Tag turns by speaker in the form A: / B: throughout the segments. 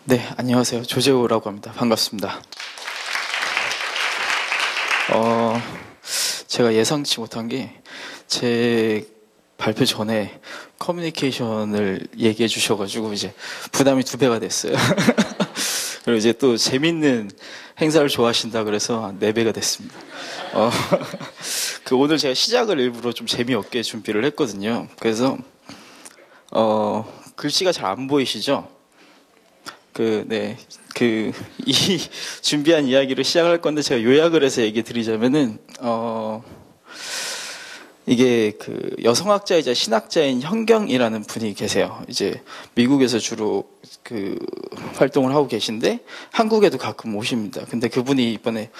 A: 네, 안녕하세요. 조재호라고 합니다. 반갑습니다. 제가 예상치 못한 게 제 발표 전에 커뮤니케이션을 얘기해 주셔가지고 이제 부담이 2배가 됐어요. 그리고 이제 또 재밌는 행사를 좋아하신다 그래서 4배가 됐습니다. 오늘 제가 시작을 일부러 좀 재미없게 준비를 했거든요. 그래서 글씨가 잘 안 보이시죠? 이 준비한 이야기를 시작할 건데 제가 요약을 해서 얘기 드리자면은, 이게 여성학자이자 신학자인 현경이라는 분이 계세요. 이제 미국에서 주로 활동을 하고 계신데 한국에도 가끔 오십니다. 근데 그분이 이번에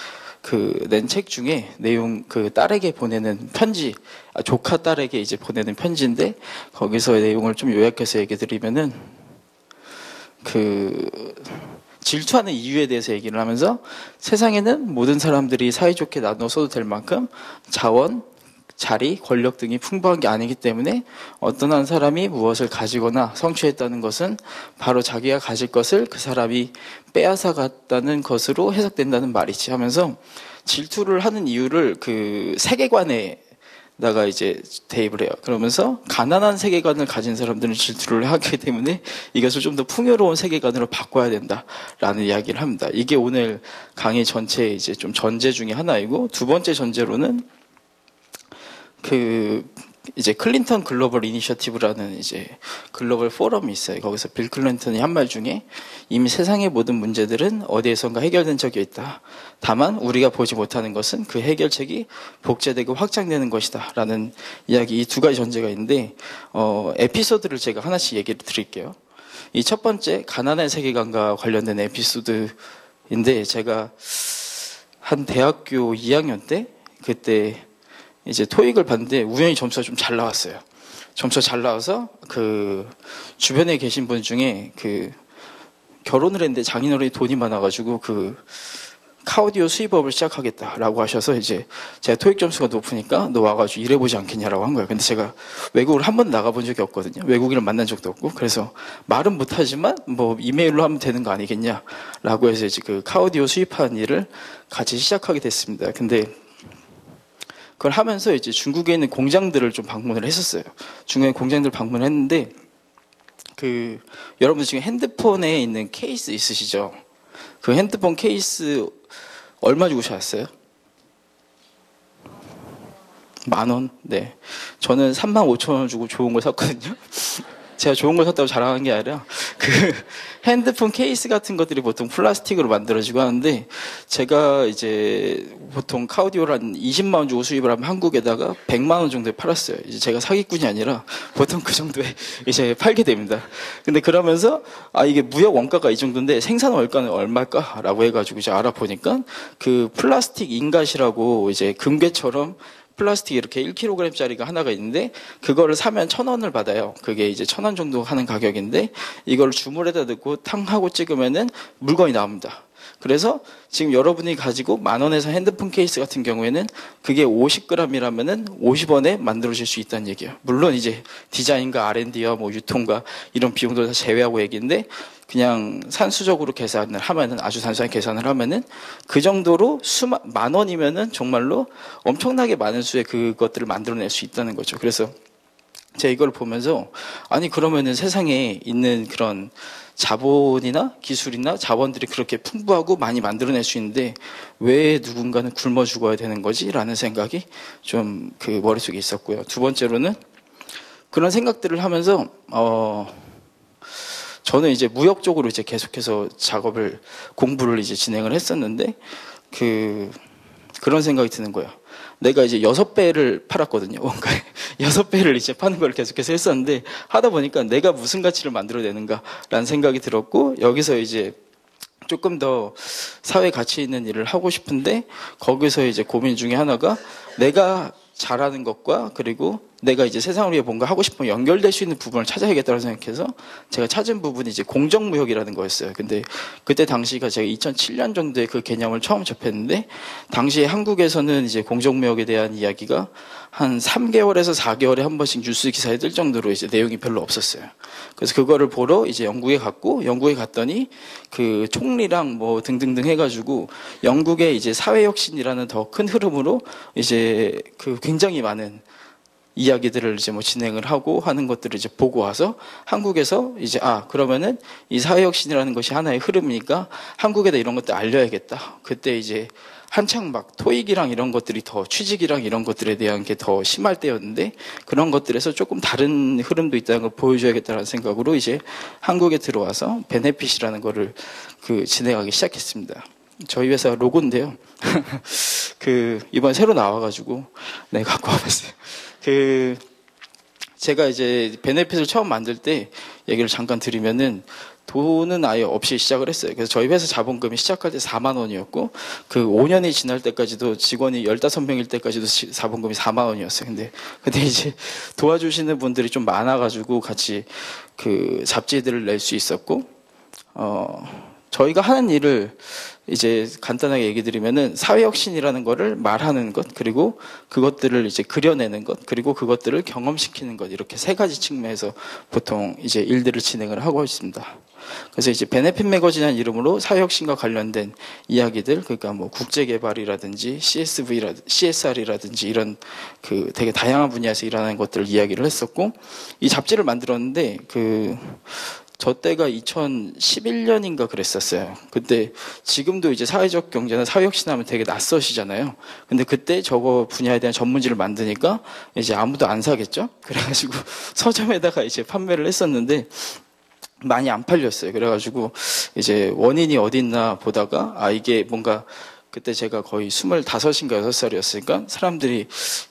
A: 낸 책 중에 내용 딸에게 보내는 편지, 조카 딸에게 이제 보내는 편지인데 거기서의 내용을 좀 요약해서 얘기 드리면은 질투하는 이유에 대해서 얘기를 하면서 세상에는 모든 사람들이 사이좋게 나눠 써도 될 만큼 자원, 자리, 권력 등이 풍부한 게 아니기 때문에 어떤 한 사람이 무엇을 가지거나 성취했다는 것은 바로 자기가 가질 것을 그 사람이 빼앗아갔다는 것으로 해석된다는 말이지 하면서 질투를 하는 이유를 세계관에 다가 이제 대입을 해요. 그러면서 가난한 세계관을 가진 사람들은 질투를 하기 때문에 이것을 좀 더 풍요로운 세계관으로 바꿔야 된다라는 이야기를 합니다. 이게 오늘 강의 전체의 이제 좀 전제 중에 하나이고, 두 번째 전제로는 이제 클린턴 글로벌 이니셔티브라는 이제 글로벌 포럼이 있어요. 거기서 빌 클린턴이 한 말 중에 이미 세상의 모든 문제들은 어디에선가 해결된 적이 있다. 다만 우리가 보지 못하는 것은 그 해결책이 복제되고 확장되는 것이다. 라는 이야기, 이 2가지 전제가 있는데, 에피소드를 제가 하나씩 얘기를 드릴게요. 이 첫 번째, 가난한 세계관과 관련된 에피소드인데, 제가 한 대학교 2학년 때, 그때 이제 토익을 봤는데 우연히 점수가 좀 잘 나왔어요. 점수가 잘 나와서 주변에 계신 분 중에 결혼을 했는데 장인어른이 돈이 많아가지고 카오디오 수입업을 시작하겠다라고 하셔서 이제 제가 토익 점수가 높으니까 너 와가지고 일해보지 않겠냐라고 한 거예요. 근데 제가 외국을 한 번도 나가본 적이 없거든요. 외국인을 만난 적도 없고, 그래서 말은 못하지만 뭐 이메일로 하면 되는 거 아니겠냐라고 해서 이제 카오디오 수입하는 일을 같이 시작하게 됐습니다. 근데 그걸 하면서 이제 중국에 있는 공장들을 좀 방문을 했었어요. 중국에 공장들 방문을 했는데, 여러분들 지금 핸드폰에 있는 케이스 있으시죠? 그 핸드폰 케이스 얼마 주고 샀어요? 10,000원? 네. 저는 35,000원 주고 좋은 걸 샀거든요. 제가 좋은 걸 샀다고 자랑한 게 아니라 핸드폰 케이스 같은 것들이 보통 플라스틱으로 만들어지고 하는데, 제가 이제 보통 카오디오를 한 20만 원 주고 수입을 하면 한국에다가 100만 원 정도에 팔았어요. 이제 제가 사기꾼이 아니라 보통 그 정도에 이제 팔게 됩니다. 근데 그러면서 이게 무역 원가가 이 정도인데 생산 원가는 얼마일까라고 해가지고 이제 알아보니까 플라스틱 인갓이라고 이제 금괴처럼 플라스틱 이렇게 1kg짜리가 하나가 있는데 그거를 사면 1,000원을 받아요. 그게 이제 1,000원 정도 하는 가격인데 이걸 주물에다 넣고 탕하고 찍으면은 물건이 나옵니다. 그래서 지금 여러분이 가지고 10,000원에서 핸드폰 케이스 같은 경우에는 그게 50g이라면은 50원에 만들어질 수 있다는 얘기예요. 물론 이제 디자인과 R&D와 뭐 유통과 이런 비용도 다 제외하고 얘기인데, 그냥 산수적으로 계산을 하면은, 아주 단순하게 계산을 하면은 그 정도로 10,000원이면은 정말로 엄청나게 많은 수의 그것들을 만들어낼 수 있다는 거죠. 그래서 제가 이걸 보면서 그러면은 세상에 있는 그런 자본이나 기술이나 자원들이 그렇게 풍부하고 많이 만들어낼 수 있는데 왜 누군가는 굶어 죽어야 되는 거지? 라는 생각이 좀 머릿속에 있었고요. 두 번째로는 그런 생각들을 하면서 저는 이제 무역 쪽으로 이제 계속해서 공부를 이제 진행을 했었는데 그런 생각이 드는 거예요. 내가 이제 6배를 팔았거든요. 원가에 6배를 이제 파는 걸 계속해서 했었는데 하다 보니까 내가 무슨 가치를 만들어내는가라는 생각이 들었고, 여기서 이제 조금 더 사회 가치 있는 일을 하고 싶은데 거기서 이제 고민 중에 하나가 내가 잘하는 것과 그리고 내가 이제 세상을 위해 뭔가 하고 싶으면 연결될 수 있는 부분을 찾아야겠다고 생각해서 제가 찾은 부분이 이제 공정무역이라는 거였어요. 근데 그때 당시가 제가 2007년 정도에 그 개념을 처음 접했는데, 당시에 한국에서는 이제 공정무역에 대한 이야기가 한 3개월에서 4개월에 한 번씩 뉴스 기사에 뜰 정도로 이제 내용이 별로 없었어요. 그래서 그거를 보러 이제 영국에 갔더니 그 총리랑 뭐 등등등 해가지고 영국의 이제 사회혁신이라는 더 큰 흐름으로 이제 그 굉장히 많은 이야기들을 이제 뭐 진행을 하고 하는 것들을 이제 보고 와서 한국에서 이제 그러면은 이 사회혁신이라는 것이 하나의 흐름이니까 한국에다 이런 것들 알려야겠다. 그때 이제 한창 막 토익이랑 이런 것들이 더 취직이랑 이런 것들에 대한 게 더 심할 때였는데, 그런 것들에서 조금 다른 흐름도 있다는 걸 보여줘야겠다는 생각으로 이제 한국에 들어와서 베네핏이라는 거를 진행하기 시작했습니다. 저희 회사 로고인데요. 이번에 새로 나와가지고 갖고 와봤어요. 제가 이제 베네핏을 처음 만들 때 얘기를 잠깐 드리면은, 돈은 아예 없이 시작을 했어요. 그래서 저희 회사 자본금이 시작할 때 4만 원이었고, 5년이 지날 때까지도 직원이 15명일 때까지도 자본금이 4만 원이었어요. 근데 이제 도와주시는 분들이 좀 많아가지고 같이 잡지들을 낼 수 있었고, 저희가 하는 일을 이제 간단하게 얘기 드리면은, 사회혁신이라는 거를 말하는 것, 그리고 그것들을 이제 그려내는 것, 그리고 그것들을 경험시키는 것, 이렇게 세 가지 측면에서 보통 이제 일들을 진행을 하고 있습니다. 그래서 이제 베네핏 매거진이라는 이름으로 사회혁신과 관련된 이야기들, 그러니까 뭐 국제개발이라든지 CSR이라든지 이런 되게 다양한 분야에서 일하는 것들을 이야기를 했었고, 이 잡지를 만들었는데 저 때가 2011년인가 그랬었어요. 그때 지금도 이제 사회적 경제나 사회혁신 하면 되게 낯서시잖아요. 근데 그때 저거 분야에 대한 전문지를 만드니까 이제 아무도 안 사겠죠? 그래가지고 서점에다가 이제 판매를 했었는데 많이 안 팔렸어요. 그래가지고 이제 원인이 어디 있나 보다가 이게 뭔가, 그때 제가 거의 25인가 6살이었으니까 사람들이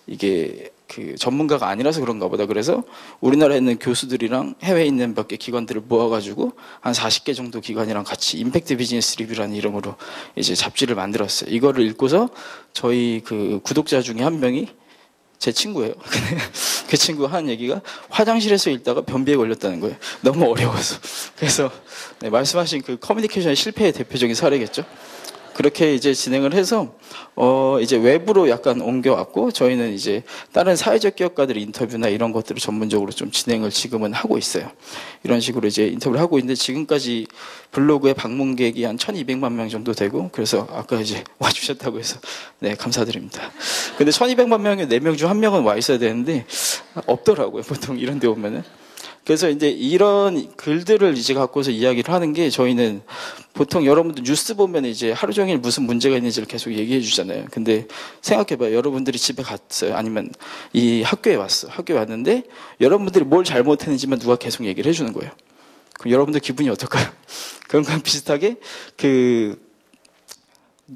A: 이게 전문가가 아니라서 그런가 보다. 그래서 우리나라에 있는 교수들이랑 해외에 있는 몇 개 기관들을 모아가지고 한 40개 정도 기관이랑 같이 임팩트 비즈니스 리뷰라는 이름으로 이제 잡지를 만들었어요. 이거를 읽고서 저희 구독자 중에 한 명이 제 친구예요. 그 친구가 하는 얘기가, 화장실에서 읽다가 변비에 걸렸다는 거예요. 너무 어려워서. 그래서 말씀하신 커뮤니케이션의 실패의 대표적인 사례겠죠. 그렇게 이제 진행을 해서 이제 외부로 약간 옮겨왔고, 저희는 이제 다른 사회적 기업가들의 인터뷰나 이런 것들을 전문적으로 좀 진행을 지금은 하고 있어요. 이런 식으로 이제 인터뷰를 하고 있는데, 지금까지 블로그에 방문객이 한 1200만 명 정도 되고, 그래서 아까 이제 와주셨다고 해서 감사드립니다. 근데 1200만 명에 4명 중 1명은 와 있어야 되는데 없더라고요, 보통 이런 데 오면은. 그래서 이제 이런 글들을 이제 갖고서 이야기를 하는 게, 저희는 보통 여러분들 뉴스 보면 이제 하루 종일 무슨 문제가 있는지를 계속 얘기해 주잖아요. 근데 생각해봐요. 여러분들이 집에 갔어요. 아니면 이 학교에 왔어. 학교에 왔는데 여러분들이 뭘 잘못했는지만 누가 계속 얘기를 해주는 거예요. 그럼 여러분들 기분이 어떨까요? 그런 거랑 비슷하게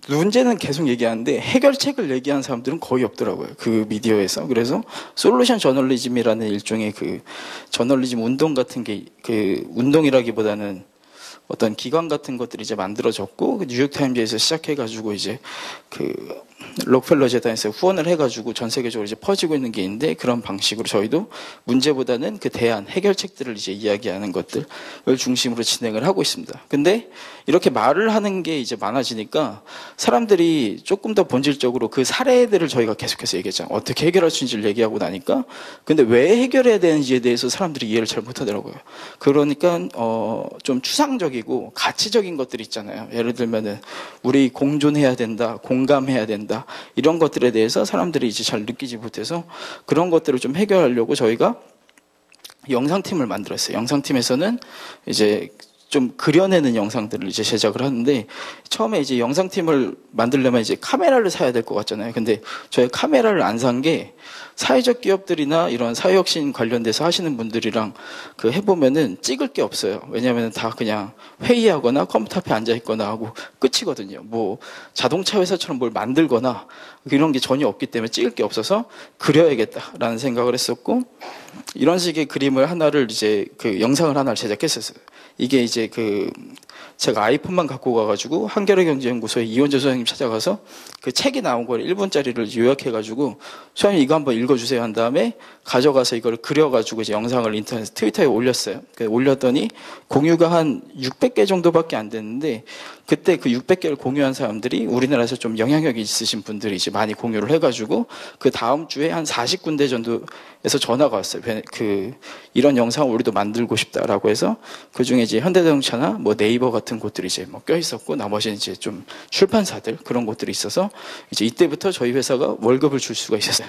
A: 문제는 계속 얘기하는데 해결책을 얘기하는 사람들은 거의 없더라고요. 미디어에서. 그래서 솔루션 저널리즘이라는 일종의 저널리즘 운동 같은 게, 운동이라기보다는 어떤 기관 같은 것들이 이제 만들어졌고, 뉴욕타임즈에서 시작해가지고 이제 록펠러 재단에서 후원을 해가지고 전 세계적으로 이제 퍼지고 있는 게 있는데, 그런 방식으로 저희도 문제보다는 대안, 해결책들을 이제 이야기하는 것들을 중심으로 진행을 하고 있습니다. 근데 이렇게 말을 하는 게 이제 많아지니까 사람들이 조금 더 본질적으로 사례들을 저희가 계속해서 얘기했잖아요. 어떻게 해결할 수 있는지를 얘기하고 나니까, 근데 왜 해결해야 되는지에 대해서 사람들이 이해를 잘 못하더라고요. 그러니까 좀 추상적이고 가치적인 것들이 있잖아요. 예를 들면은 우리 공존해야 된다, 공감해야 된다, 이런 것들에 대해서 사람들이 이제 잘 느끼지 못해서 그런 것들을 좀 해결하려고 저희가 영상팀을 만들었어요. 영상팀에서는 이제 좀 그려내는 영상들을 이제 제작을 하는데, 처음에 이제 영상팀을 만들려면 이제 카메라를 사야 될 것 같잖아요. 근데 저희 카메라를 안 산 게, 사회적 기업들이나 이런 사회혁신 관련돼서 하시는 분들이랑 해보면은 찍을 게 없어요. 왜냐하면 다 그냥 회의하거나 컴퓨터 앞에 앉아있거나 하고 끝이거든요. 뭐 자동차 회사처럼 뭘 만들거나 이런 게 전혀 없기 때문에 찍을 게 없어서 그려야겠다라는 생각을 했었고, 이런 식의 그림을 하나를 이제 영상을 하나를 제작했었어요. 이게 이제 제가 아이폰만 갖고 가가지고 한겨레경제연구소에 이원재 소장님 찾아가서 그 책이 나온 걸 1분짜리를 요약해가지고 소장님 이거 한번 읽어주세요 한 다음에 가져가서 이걸 그려가지고 이제 영상을 인터넷 트위터에 올렸어요. 올렸더니 공유가 한 600개 정도밖에 안 됐는데 그때 그 600개를 공유한 사람들이 우리나라에서 좀 영향력이 있으신 분들이 이제 많이 공유를 해가지고 그 다음 주에 한 40군데 정도에서 전화가 왔어요. 이런 영상을 우리도 만들고 싶다라고 해서 그 중에 이제 현대자동차나 뭐 네이버 같은 곳들이 이제 뭐 껴 있었고 나머지는 이제 좀 출판사들 그런 곳들이 있어서 이제 이때부터 저희 회사가 월급을 줄 수가 있었어요.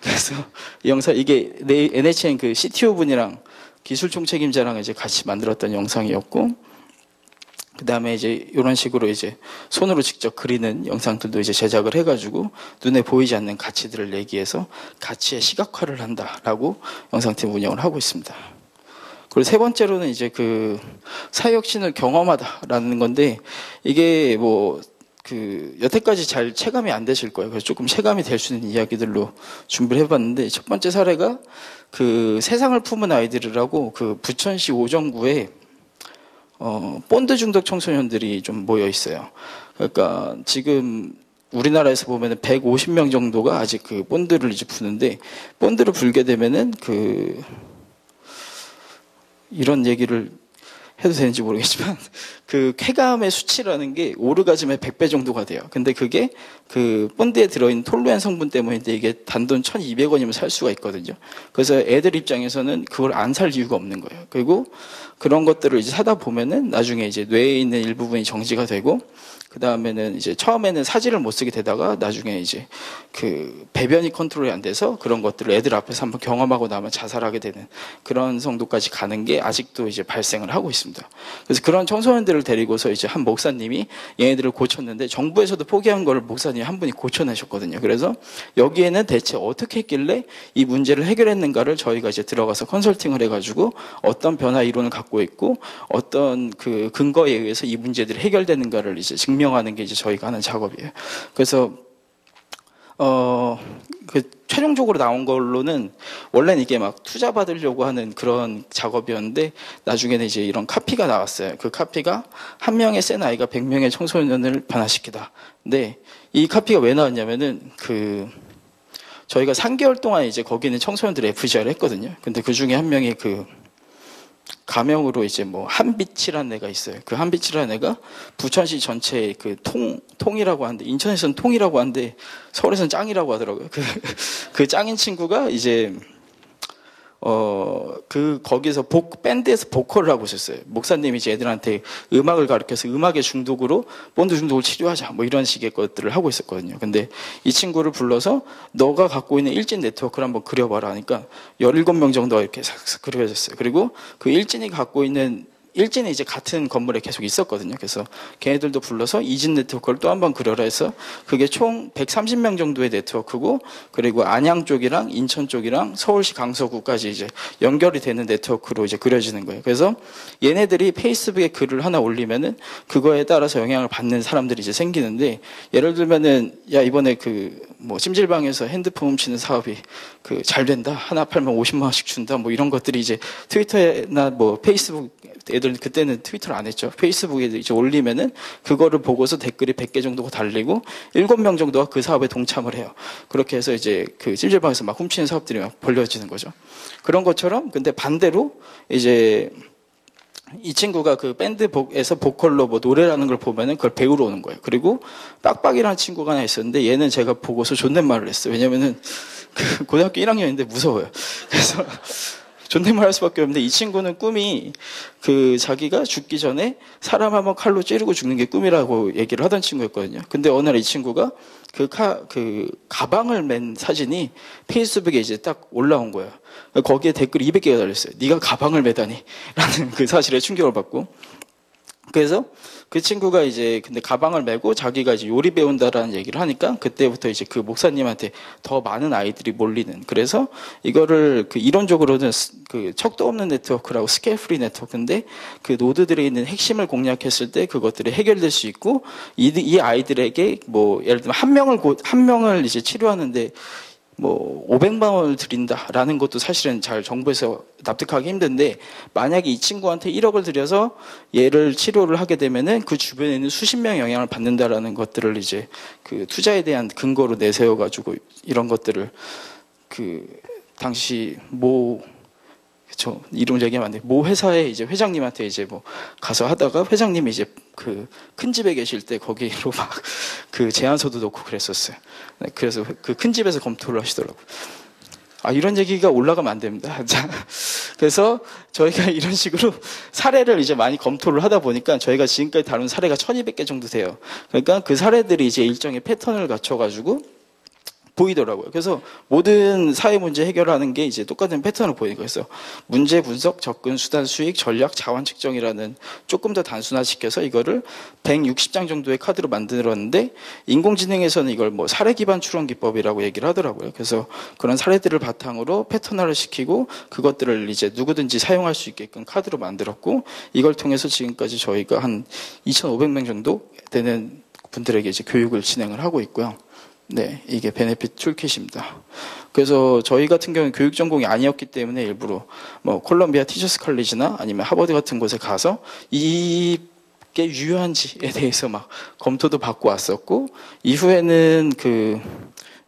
A: 그래서 이 영상 이게 NHN 그 CTO 분이랑 기술총 책임자랑 이제 같이 만들었던 영상이었고 그 다음에 이제 이런 식으로 이제 손으로 직접 그리는 영상들도 이제 제작을 해가지고 눈에 보이지 않는 가치들을 내기 위해서 가치의 시각화를 한다라고 영상팀 운영을 하고 있습니다. 그리고 세 번째로는 이제 그 사회혁신을 경험하다라는 건데 이게 뭐 여태까지 잘 체감이 안 되실 거예요. 그래서 조금 체감이 될 수 있는 이야기들로 준비를 해봤는데 첫 번째 사례가 그 세상을 품은 아이들이라고 그 부천시 오정구에 본드 중독 청소년들이 좀 모여 있어요. 그러니까 지금 우리나라에서 보면은 150명 정도가 아직 그 본드를 이제 푸는데 본드를 불게 되면은 이런 얘기를 해도 되는지 모르겠지만 그 쾌감의 수치라는 게 오르가즘의 100배 정도가 돼요. 근데 그게 그 본드에 들어있는 톨루엔 성분 때문인데 이게 단돈 1,200원이면 살 수가 있거든요. 그래서 애들 입장에서는 그걸 안 살 이유가 없는 거예요. 그리고 그런 것들을 이제 사다 보면은 나중에 이제 뇌에 있는 일부분이 정지가 되고 그 다음에는 이제 처음에는 사지를 못 쓰게 되다가 나중에 이제 그 배변이 컨트롤이 안 돼서 그런 것들을 애들 앞에서 한번 경험하고 나면 자살하게 되는 그런 정도까지 가는 게 아직도 이제 발생을 하고 있습니다. 그래서 그런 청소년들을 데리고서 이제 한 목사님이 얘네들을 고쳤는데 정부에서도 포기한 걸 목사님이 한 분이 고쳐내셨거든요. 그래서 여기에는 대체 어떻게 했길래 이 문제를 해결했는가를 저희가 이제 들어가서 컨설팅을 해가지고 어떤 변화 이론을 갖고 있고 어떤 그 근거에 의해서 이 문제들이 해결되는가를 이제 증명하는 게 이제 저희가 하는 작업이에요. 그래서 최종적으로 나온 걸로는 원래는 이게 막 투자 받으려고 하는 그런 작업이었는데 나중에는 이제 이런 카피가 나왔어요. 그 카피가 한 명의 센 아이가 100명의 청소년을 변화시키다. 근데 이 카피가 왜 나왔냐면은 저희가 3개월 동안 이제 거기 있는 청소년들의 FGR을 했거든요. 근데 그 중에 한 명이 가명으로 이제 뭐 한빛이라는 애가 있어요. 그 한빛이라는 애가 부천시 전체의 통이라고 하는데 인천에서는 통이라고 하는데 서울에서는 짱이라고 하더라고요. 그 짱인 친구가 이제 거기서 밴드에서 보컬을 하고 있었어요. 목사님이 이제 애들한테 음악을 가르쳐서 음악의 중독으로 본드 중독을 치료하자 뭐 이런 식의 것들을 하고 있었거든요. 근데 이 친구를 불러서 너가 갖고 있는 일진 네트워크를 한번 그려봐라 하니까 17명 정도가 이렇게 싹싹 그려졌어요. 그리고 그 일진이 갖고 있는 일진이 이제 같은 건물에 계속 있었거든요. 그래서 걔네들도 불러서 이진 네트워크를 또 한번 그려라 해서 그게 총 130명 정도의 네트워크고 그리고 안양 쪽이랑 인천 쪽이랑 서울시 강서구까지 이제 연결이 되는 네트워크로 이제 그려지는 거예요. 그래서 얘네들이 페이스북에 글을 하나 올리면은 그거에 따라서 영향을 받는 사람들이 이제 생기는데 예를 들면은 야 이번에 찜질방에서 핸드폰 훔치는 사업이 잘 된다. 하나 팔면 50만 원씩 준다. 뭐 이런 것들이 이제 트위터나 뭐 페이스북 애들 그때는 트위터를 안 했죠. 페이스북에 이제 올리면은 그거를 보고서 댓글이 100개 정도가 달리고 7명 정도가 그 사업에 동참을 해요. 그렇게 해서 이제 그 찜질방에서 막 훔치는 사업들이 막 벌려지는 거죠. 그런 것처럼 근데 반대로 이제 이 친구가 그 밴드에서 보컬로 뭐 노래라는 걸 보면은 그걸 배우러 오는 거예요. 그리고 빡빡이라는 친구가 하나 있었는데 얘는 제가 보고서 존댓말을 했어요. 왜냐면은 고등학교 1학년인데 무서워요. 그래서 존댓말 할 수밖에 없는데 이 친구는 꿈이 자기가 죽기 전에 사람 한번 칼로 찌르고 죽는 게 꿈이라고 얘기를 하던 친구였거든요. 근데 어느 날 이 친구가 가방을 맨 사진이 페이스북에 이제 딱 올라온 거예요. 거기에 댓글이 200개가 달렸어요. 네가 가방을 매다니 라는 그 사실에 충격을 받고 그래서 그 친구가 이제 근데 가방을 메고 자기가 이제 요리 배운다라는 얘기를 하니까 그때부터 이제 그 목사님한테 더 많은 아이들이 몰리는 그래서 이거를 이론적으로는 척도 없는 네트워크라고 스케일 프리 네트워크인데 그 노드들에 있는 핵심을 공략했을 때 그것들이 해결될 수 있고 이 아이들에게 뭐 예를 들면 한 명을 이제 치료하는데 뭐 500만 원을 드린다라는 것도 사실은 잘 정부에서 납득하기 힘든데, 만약에 이 친구한테 1억을 들여서 얘를 치료를 하게 되면은 그 주변에 있는 수십 명이 영향을 받는다라는 것들을 이제 그 투자에 대한 근거로 내세워 가지고 이런 것들을 그 당시 그쵸, 이름 얘기하면 안 돼. 모 회사의 이제 회장님한테 이제 뭐 가서 하다가 회장님이 이제 그 큰 집에 계실 때 거기로 막 그 제안서도 넣고 그랬었어요. 네, 그래서 그 큰 집에서 검토를 하시더라고요. 이런 얘기가 올라가면 안 됩니다. 자, 그래서 저희가 이런 식으로 사례를 이제 많이 검토를 하다 보니까 저희가 지금까지 다룬 사례가 1200개 정도 돼요. 그러니까 그 사례들이 이제 일정의 패턴을 갖춰가지고 보이더라고요. 그래서 모든 사회 문제 해결하는 게 이제 똑같은 패턴을 보이는 거예요. 그래서 문제 분석, 접근, 수단, 수익, 전략, 자원 측정이라는 조금 더 단순화시켜서 이거를 160장 정도의 카드로 만들었는데, 인공지능에서는 이걸 뭐 사례 기반 추론 기법이라고 얘기를 하더라고요. 그래서 그런 사례들을 바탕으로 패턴화를 시키고 그것들을 이제 누구든지 사용할 수 있게끔 카드로 만들었고, 이걸 통해서 지금까지 저희가 한 2,500명 정도 되는 분들에게 이제 교육을 진행을 하고 있고요. 네, 이게 베네핏 툴킷입니다. 그래서 저희 같은 경우는 교육 전공이 아니었기 때문에 일부러 뭐 콜롬비아 티처스 컬리지나 아니면 하버드 같은 곳에 가서 이게 유효한지에 대해서 막 검토도 받고 왔었고, 이후에는 그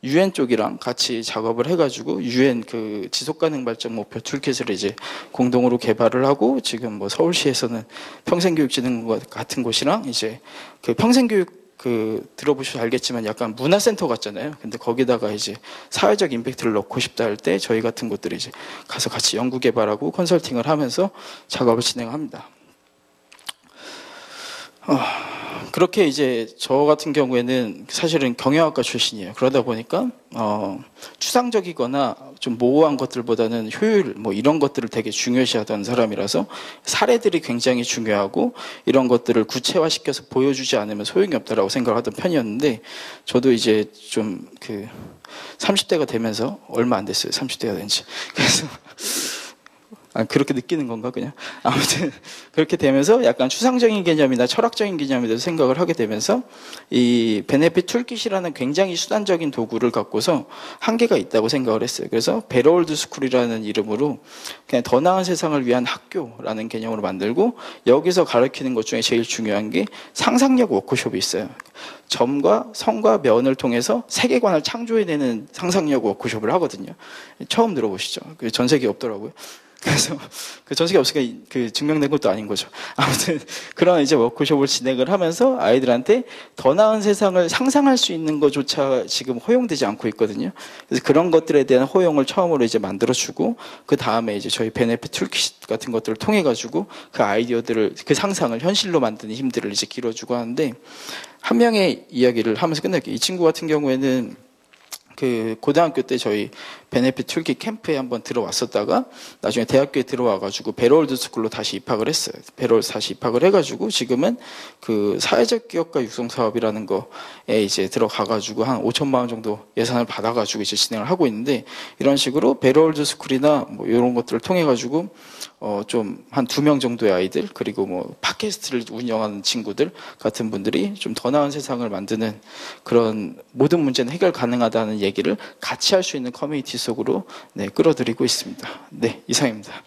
A: UN 쪽이랑 같이 작업을 해가지고 UN 그 지속가능 발전 목표 툴킷을 이제 공동으로 개발을 하고, 지금 뭐 서울시에서는 평생교육진흥원 같은 곳이랑 이제 그 평생교육 들어보셔서 알겠지만 약간 문화센터 같잖아요. 근데 거기다가 이제 사회적 임팩트를 넣고 싶다 할 때 저희 같은 곳들이 이제 가서 같이 연구 개발하고 컨설팅을 하면서 작업을 진행합니다. 그렇게 이제 저 같은 경우에는 사실은 경영학과 출신이에요. 그러다 보니까 추상적이거나 좀 모호한 것들보다는 효율 뭐 이런 것들을 되게 중요시하던 사람이라서 사례들이 굉장히 중요하고 이런 것들을 구체화시켜서 보여주지 않으면 소용이 없다라고 생각하던 편이었는데, 저도 이제 좀 30대가 되면서 얼마 안 됐어요. 30대가 된지. 그래서 그렇게 느끼는 건가 그냥. 아무튼 그렇게 되면서 약간 추상적인 개념이나 철학적인 개념에 대해서 생각을 하게 되면서 이 베네핏 툴킷이라는 굉장히 수단적인 도구를 갖고서 한계가 있다고 생각을 했어요. 그래서 베러올드 스쿨이라는 이름으로 그냥 더 나은 세상을 위한 학교라는 개념으로 만들고, 여기서 가르치는 것 중에 제일 중요한 게 상상력 워크숍이 있어요. 점과 선과 면을 통해서 세계관을 창조해내는 상상력 워크숍을 하거든요. 처음 들어보시죠? 전 세계에 없더라고요. 그래서 그 전세계 없으니까 그 증명된 것도 아닌 거죠. 아무튼 그런 이제 워크숍을 진행을 하면서 아이들한테 더 나은 세상을 상상할 수 있는 것조차 지금 허용되지 않고 있거든요. 그래서 그런 것들에 대한 허용을 처음으로 이제 만들어주고, 그 다음에 이제 저희 베네핏 툴킷 같은 것들을 통해 가지고 그 아이디어들을, 그 상상을 현실로 만드는 힘들을 이제 길어주고 하는데, 한 명의 이야기를 하면서 끝낼게요. 이 친구 같은 경우에는 그 고등학교 때 저희 베네핏 툴킷 캠프에 한번 들어왔었다가 나중에 대학교에 들어와가지고 베러올드 스쿨로 다시 입학을 했어요. 베러올드 다시 입학을 해가지고 지금은 그 사회적 기업가 육성 사업이라는 거에 이제 들어가가지고 한 5천만 원 정도 예산을 받아가지고 이제 진행을 하고 있는데, 이런 식으로 베러올드 스쿨이나 뭐 이런 것들을 통해가지고 좀 한 2명 정도의 아이들, 그리고 뭐 팟캐스트를 운영하는 친구들 같은 분들이 좀 더 나은 세상을 만드는 그런 모든 문제는 해결 가능하다는 얘기를 같이 할 수 있는 커뮤니티 속으로 끌어들이고 있습니다. 네, 이상입니다.